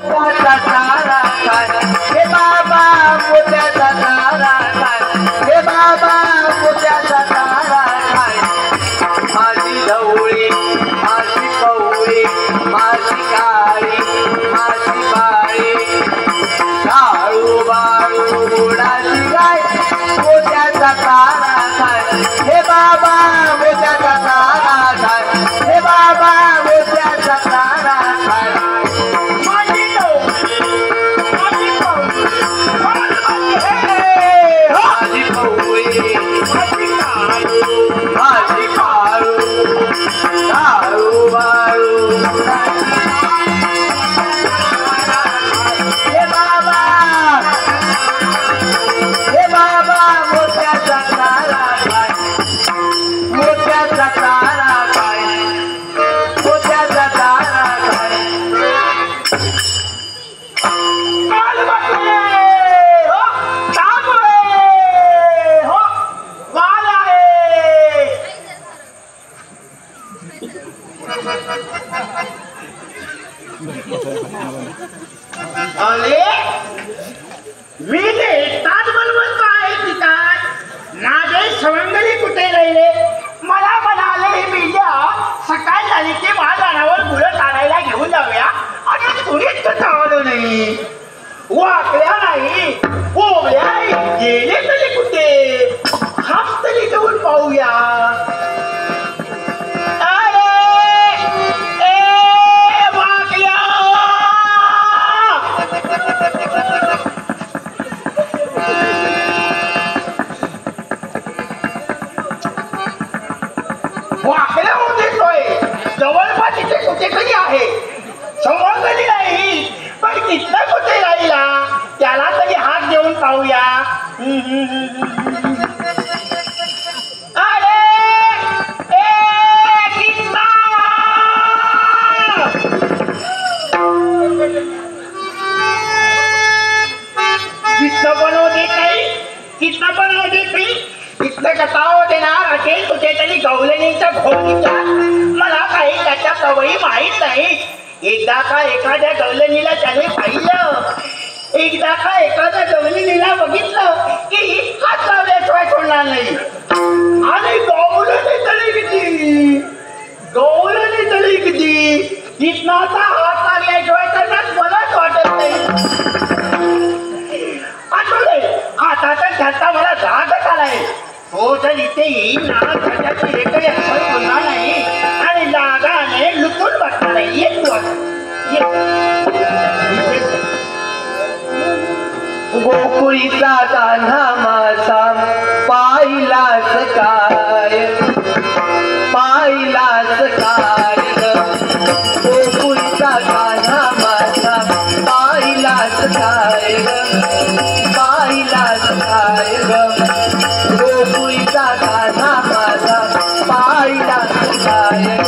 हे बाबा मोत्याचा तारा हे बाबा मोत्याचा तारा माझी ढवळी माझी कवळी माझी काळी माझी बाळी काळू बाळू उडाची गाय मोत्याचा तारा हे बाबा मोत्याचा तारा हे बाबा मोत्याचा तारा वाकल्या नाही ओवल्या गेले तरी कुठे हात तरी जाऊन पाहूया वाकल्या वाकल्या होते जवळपास तिथे कुठे तरी आहे समोर नाही पण कितना कुठे राहिला त्याला तरी हात देऊन पाहूया अरे कितना पण हो देत नाही इथलं कथाओ देणार असेल कुठेतरी गवलनीच्या घोडीच्या मला काही त्याच्या सवयी माहीत नाही एकदा का एखाद्या गवलनीला त्याने पाहिलं एकदा का एखाद्या गवलनीला बघितलं की हात लावल्याशिवाय सोडणार नाही आणि गवलनी तरी किती इथनाचा हात लागल्याशिवाय त्यांना मलाच वाटत नाही आठवले आता तर त्याचा मला रागच आलाय तो जर इथे येईल ना त्याच्यात एकही अक्षर बोलणार नाही आणि लागाने लुटून बसणार आहे येत गोकुळीचा कान्हा माझा पाहिलाच काय गोकुळीचा कान्हा माझा पाहिलाच काय गोकुळीचा कान्हा माझा पाहिलाच काय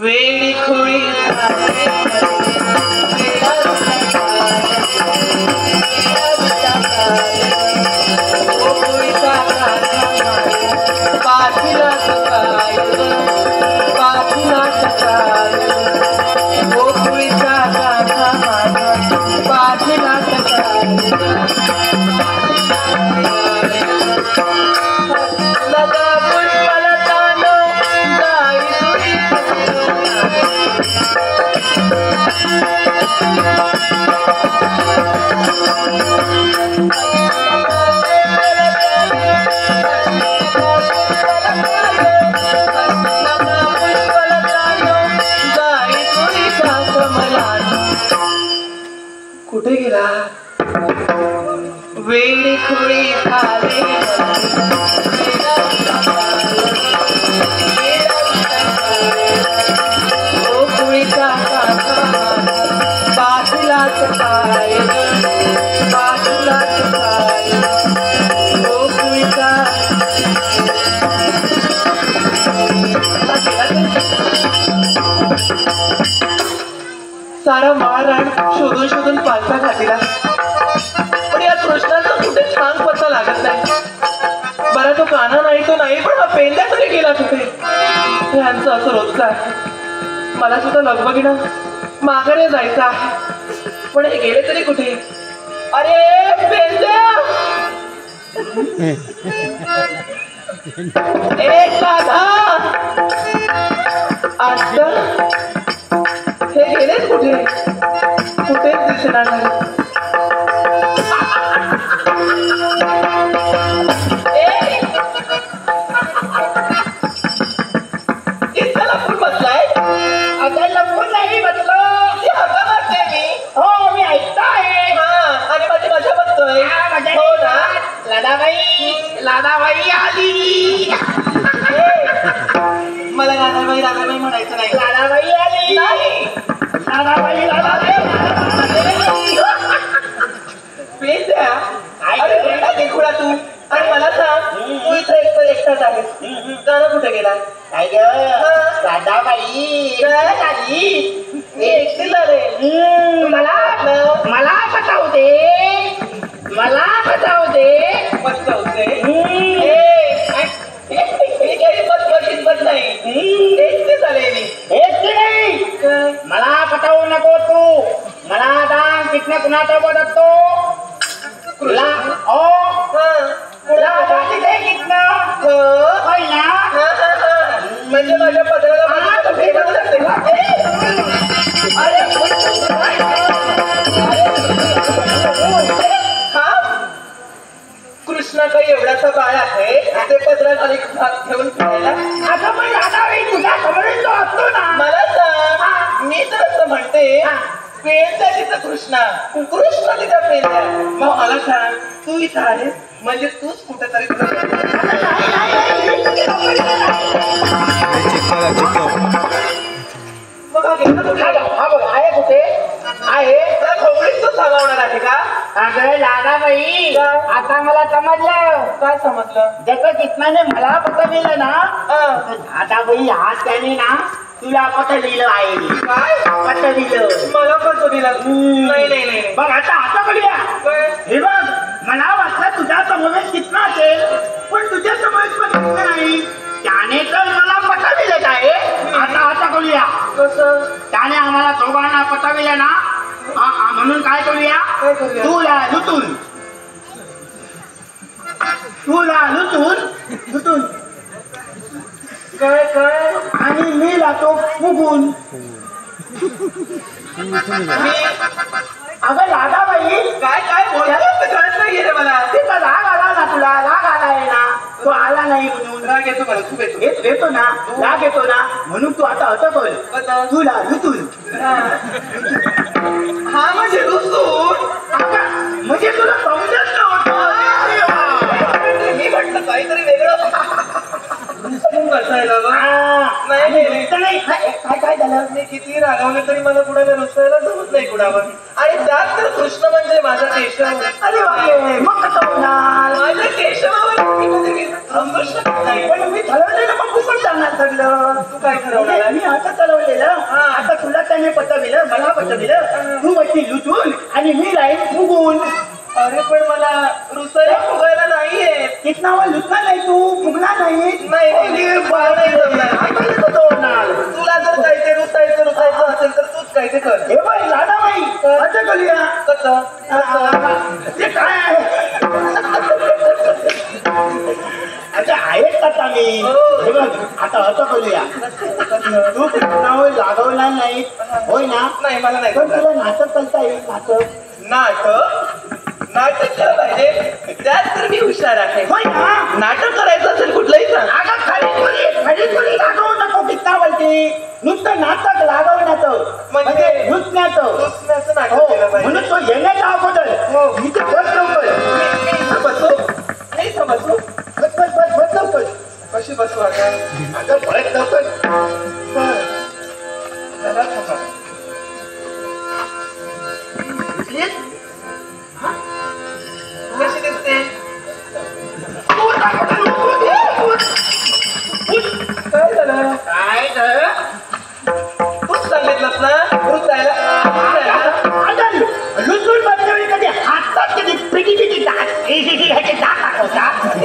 वेळी खुळी कुठे गेला वेळी खुळी झाले ओ कुळीचा बाजूलाच काय बाजूलाच काय ओ कुळीचा सारा महाराण शोधून शोधून पालथा घातला पण या कृष्णाचा कुठे छान पत्ता लागत नाही बरा तो काना नाही तो नाही पण हा पेंड्या तरी गेला कुठे ह्यांचं असं रोजचं आहे मला सुद्धा लगबगीनं माघारी जायचं आहे पण हे गेले तरी कुठे अरे पेंड्या ए राधा आज हे गेलेच कुठे कुठेच दिसणार नाही इथं लपून बसलाय आता लपून नाही बसलो हाका मारते मी हो मी ऐकताय आणि माझी मजा बघतोय हो ना लादाबाई आली मला राधाबाई म्हणायचं नाही लादाबाई आली नाही लादाबाई पेंड्या अरे बेटा देखुडा तू आणि मला सांग तू इथं एकटाच आहे गाणं कुठे गेला काय ग लादाबाई आली मी एकटी झाले मला बताव दे मला बताव दे मस्त होते मी काही बस नाही एकटी झाले मी एकटी नाही मला पटावू नको तू मला दान कितने कुणाचा बदलतो तुला ओ तुला दे कितना होय ना म्हणजे माझ्या पदराला भेटावं लागते कृष्णा काही एवढाचा बाळ आहे ते पदरात खाली घेऊन फिरायला आता पण लादाबाई तुझ्या समोरील तो असतो ना मला सांग मी तर असं म्हणते पेंड्या तिथं कृष्णा तिथं पेंड्या मग मला सांग तू इथं आहेस म्हणजे तूच कुठेतरी मग हा गेला कुठे? हा बघ आहे कुठे आहे त्या खोबडीत तो सांगवणार आहे का अगं लादाबाई आता मला समजलं काय समजलं जसं कितनाने मला पटविलं ना लादाबाई आज त्याने ना तुला पटविलं आहे काय पटविलं मला कसं दिलं नाही बघ आता करूया हे बघ मला वाटलं तुझ्या समोर कितना असेल पण तुझ्या समोर पण कितना नाही त्याने तर मला पटविलं आहे आता करूया कसं त्याने आम्हाला दोघांना पटविलं ना म्हणून काय करूया तुला लुटून काय आणि मी लातो फुगून अगं लादाबाई काय बोलायला कळत नाहीये रे मला तिथं राग आला ना तुला राग आलाय ना तो आला नाही म्हणून राग येतो मला खूप येतो येतो ना राग येतो ना म्हणून तू आता अटकल तुला लुटून हा म्हणजे रुसून म्हणजे तुला समजत नव्हतं मी म्हटलं काहीतरी वेगळं बसायला काय झालं मी किती रागावले तरी मला कुणाला रुसायला जमत नाही कुणावर आणि त्यात तर कृष्ण म्हणजे माझा केशव अरे बापरे, मग कसं होणार माझ्या केशवावर मी कधी थांबू शकत नाही पण मी ठरवलेलं मग तू पण सांगणार सगळं तू काय ठरवलं मी आता ठरवलेलं आता तुला त्याने पटविलं मला पटविलं तू म्हटली लुटून आणि मी राहील फुगून अरे पण मला रुसायला फुगायला नाहीये कितना वेळ लुटणार नाही तू फुगणार नाही तुला जर काही ते रुसायचं असेल तर तूच काही ते कर हे बाई लादाबाई असं करूया कसं ते काय आहे? अच्छा आहेत का मी आता असं करूया तू कृष्णावर लागवला नाही होय ना नाही मला नाही पण जमणार. तुला नाटक करता येईल नाटक नाटक केलं पाहिजे त्यात तर मी हुशार आहे होय ना नाटक करायचं असेल कुठलंही सांग अगं खरी तुरी लागवू नको कित्ता बोलती नुसतं नाटक लागवण्याचं म्हणजे नुसण्याचं दुसऱ्याचं नाटक हो केलं पाहिजे म्हणून तो येण्याच्या अगोदर हो. इथे बस लवकर मी इथं बसू मी इथं बसू बस लवकर कशी बसू आता अगं बस लवकर जरा थांबा. दिसलीस? कशी दिसते काय झालं काय ग? तूच सांगितलंस ना वृत्तायला अगं, लुटून बसल्यावेळी कधी हातात कधी पिटी ह्याचे दाखवत होता ए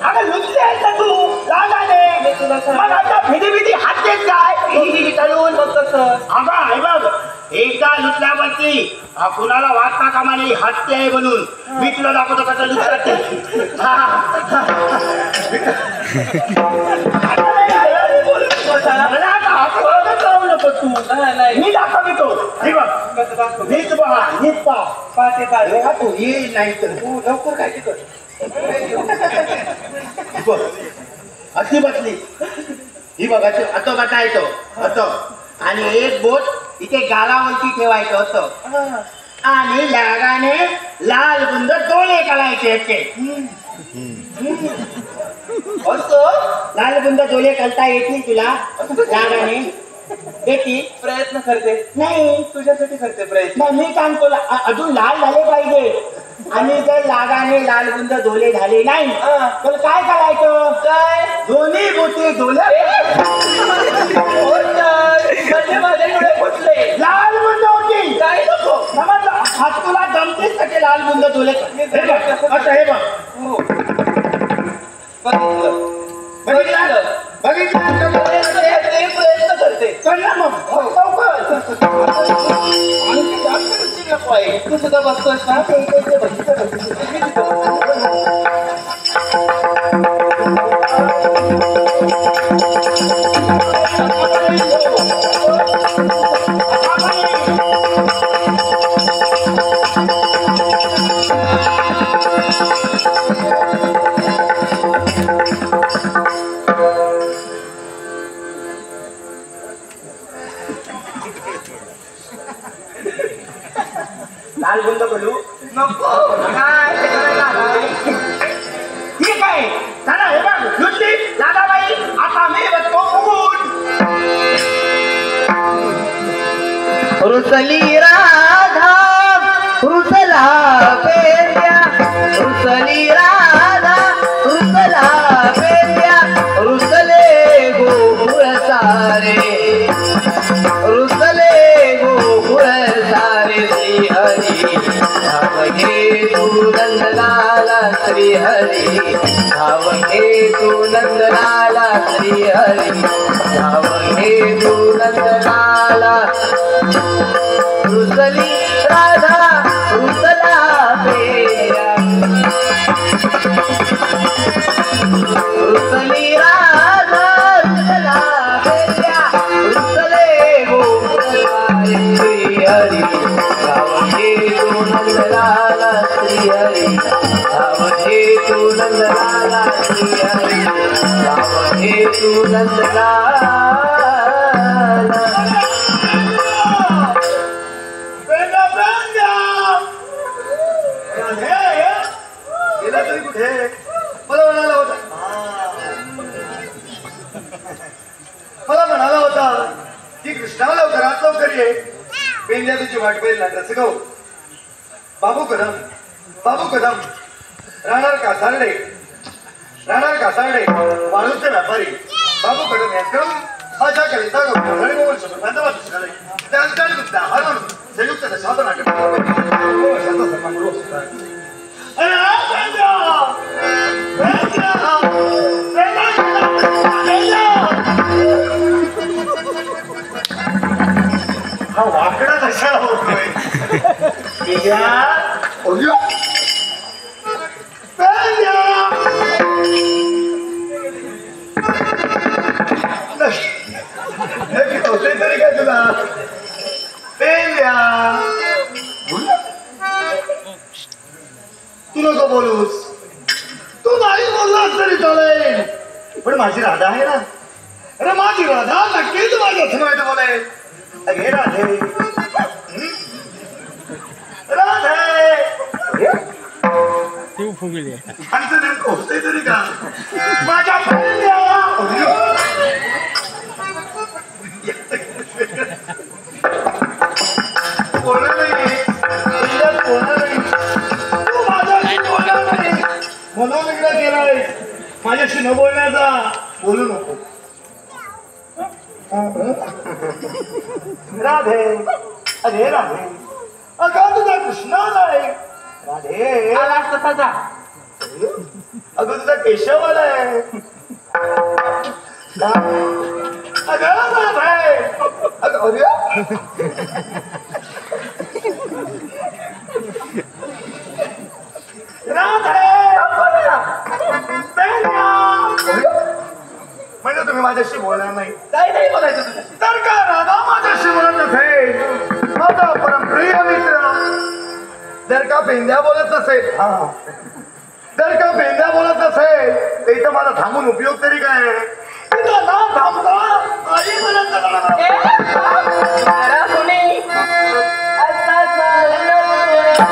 अगं लुटले आहे का तू लागाने तुला मग आता फिदी हात देत काय चालून मग कसं अगं आहे बघ एकदा लुटल्यावरती कुणाला वाटता कामा नाही हत्या आहे म्हणून मी तुला दाखवतो कसं लुटतात ते. मला आता हात लावू नको तू नाही मी दाखवितो हे बघ कसं दाखव नीट पहा नीट पहा पाहते पाहते बघा तू ये नाही तर तू लवकर काय ते कर बघ अशी बसली ही बघ असं बसायचं असं आणि एक बोट इथे गालावरती ठेवायचं होतं आणि लागाने लाल बुंद डोळे काढायचे याचे असं लाल बुंद डोळे घालता येतील तुला लागाने येतील प्रयत्न करते नाही तुझ्यासाठी करते प्रयत्न नाही मी सांगतो अजून लाल झाले पाहिजे आणि जर लागाने लाल बुंद डोळे झाले नाही तर काय करायचं काय दोन्ही बोटी डोळे म्हणजे माझे डोळे फुटले लाल बुंद होती काय नको समजलं हात तुला जमतेच कसे लाल बुंद डोळे हे बघ असं हे बघ हो बघितलं बघितलं बघितलं प्रयत्न करते कळलं मग हो, लवकर आणखी जास्त रुची नको आहे तू सुद्धा बसतोस ना इथे बघितलं लाल बुंद बोलू नको काय ते करायला आलाय? ठीक आहे चला हे बघ लुटली दादाबाई आता मी बघतो फुगून रुसली राधा रुसला पेद्या रुसली राधा रुसला पेद्या रुसले गोकुळ सारे रुसले गोकुळ सारे श्री हरी धावगे तू नंदलाला श्री हरी धावगे तू नंदलाला श्री हरी धावगे तू नंदलाला रुसली राधा रुसला पेया रुसली राधा रुसला पेया रुसले गोकुळारे श्री हरी धावगे तू नंदलाला श्री हरी धावगे तू नंदलाला श्री हरी धावगे तू नंदलाला मला म्हणाला होता की कृष्णा लवकरात लवकर ये पेंड्या तुझी वाट पाहिजे ना कसं गाऊ बाबू कदम राहणार कासारडे वाळूचे व्यापारी बाबू कदम यांच्याकडून माझ्या कविता संयुक्त दशावतार हा वाकडा कशाला होतोय का पेंद्या तू नको बोलूस तू नाही बोललास तरी चालेल पण माझी राधा आहे ना अरे माझी राधा नक्कीच माझ्या समोर बोलेल अगे राधे राधे आमचं नेमकं होतंय तरी का माझ्या बोलणार नाही बोलणार नाही तू माझ्याशी बोलणार नाही म्हणून इकडे गेलाय माझ्याशी न बोलण्याचा बोलू नको राधे अरे राधे अगं तुझा कृष्ण आलाय राधे आलास तसा जा. अगं तुझा केशव आलाय अगं राधे अगं अरे म्हणजे तुम्ही माझ्याशी बोलणार नाही काही नाही बोलायचं तुझ्याशी. तर का राधा माझ्याशी बोलत नसेल माझा परमप्रिय मित्र जर का पेंद्या बोलत नसेल जर का पेंद्या बोलत नसेल तर इथं माझा थांबून उपयोग तरी काय इथं ना थांबता आई बोलत जरा कोणी आता नसते